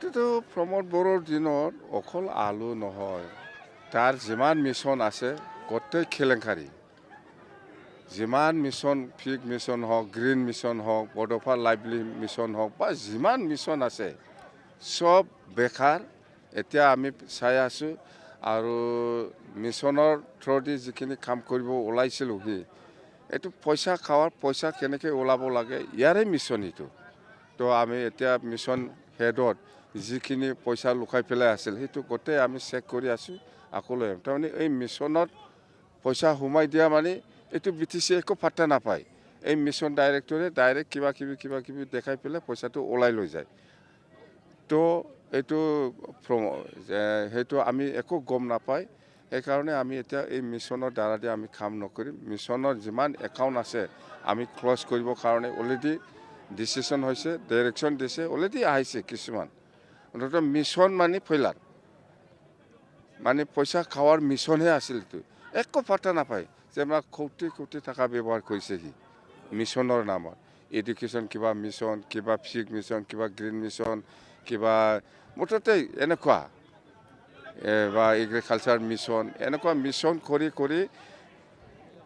এইটোতো প্ৰমোদ বড়োৰ দিনত অকল আলু নহয়, তাৰ যিমান মিছন আছে গোটেই কেলেংকাৰী। যিমান মিছন, ফিগ মিছন হওক, গ্ৰীণ মিছন হওক, বডোফা লাইভলি মিছন হওক বা যিমান মিছন আছে চব বেকাৰ। এতিয়া আমি চাই আছোঁ আৰু মিছনৰ থ্ৰুদি যিখিনি কাম কৰিব ওলাইছিলোঁ এইটো পইচা খাৱাৰ পইচা কেনেকৈ ওলাব লাগে ইয়াৰে মিছন এইটো। তো আমি এতিয়া মিছন হেডত যিখিনি পইচা লুকাই পেলাই আছিল সেইটো গোটেই আমি চেক কৰি আছোঁ আকৌ লৈ আহিম। তাৰমানে এই মিছনত পইচা সোমাই দিয়া মানে এইটো BTC একো পাত্তা নাপায়। এই মিছন ডাইৰেক্টৰে ডাইৰেক্ট কিবা কিবি দেখাই পেলাই পইচাটো ওলাই লৈ যায়। তো এইটো সেইটো আমি একো গম নাপায়। সেইকাৰণে আমি এতিয়া এই মিছনৰ দ্বাৰা দি আমি কাম নকৰিম। মিছনৰ যিমান একাউণ্ট আছে আমি ক্লজ কৰিবৰ কাৰণে অলৰেডি ডিচিশ্যন হৈছে, ডাইৰেকশ্যন দিছে, অলৰেডি আহিছে কিছুমান। অন্ততঃ মিছন মানে ফেইলাৰ, মানে পইচা খাৱাৰ মিছনহে আছিল এইটো। একো পাত্তা নাপায় যে আমাৰ কোটি টকা ব্যৱহাৰ কৰিছে মিছনৰ নামত। এডুকেশ্যন কিবা মিছন, কিবা ফিগ মিছন, কিবা গ্ৰীণ মিছন, কিবা মুঠতে এনেকুৱা বা এগ্ৰিকালচাৰ মিছন, এনেকুৱা মিছন কৰি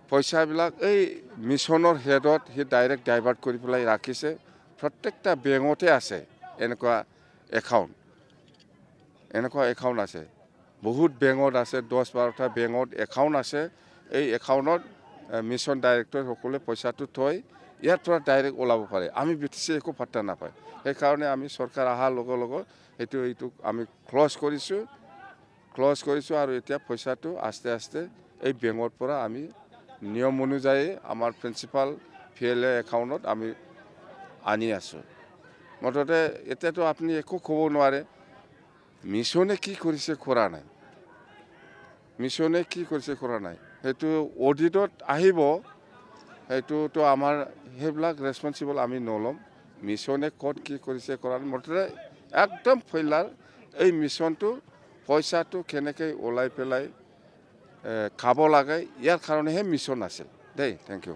পইচাবিলাক এই মিছনৰ হেডত সি ডাইৰেক্ট ডাইভাৰ্ট কৰি পেলাই ৰাখিছে। প্ৰত্যেকটা বেংকতে আছে এনেকুৱা একাউণ্ট আছে। বহুত বেংকত আছে, 10-12টা বেংকত একাউণ্ট আছে। এই একাউণ্টত মিছন ডাইৰেক্টৰসকলে পইচাটো থৈ ইয়াৰ পৰা ডাইৰেক্ট ওলাব পাৰে। আমি BTC একো পাত্তা নাপায়। সেইকাৰণে আমি চৰকাৰ অহাৰ লগে লগে এইটো আমি ক্লজ কৰিছোঁ আৰু এতিয়া পইচাটো আস্তে আস্তে এই বেংকৰ পৰা আমি নিয়ম অনুযায়ী আমাৰ প্ৰিন্সিপাল PLA একাউণ্টত আমি আনি আছোঁ। মুঠতে এতিয়াতো আপুনি একো ক'ব নোৱাৰে মিছনে কি কৰিছে কৰা নাই। মিছনে কি কৰিছে কৰা নাই সেইটো অডিটত আহিব। সেইটোতো আমাৰ সেইবিলাক ৰেছপনচিবল আমি নল'ম। মিছনে ক'ত কি কৰিছে কৰা নাই। মুঠতে একদম ফেইলাৰ। এই মিছনটো পইচাটো কেনেকৈ ওলাই পেলাই খাব লাগে ইয়াৰ কাৰণেহে মিছন আছিল দেই। Thank U.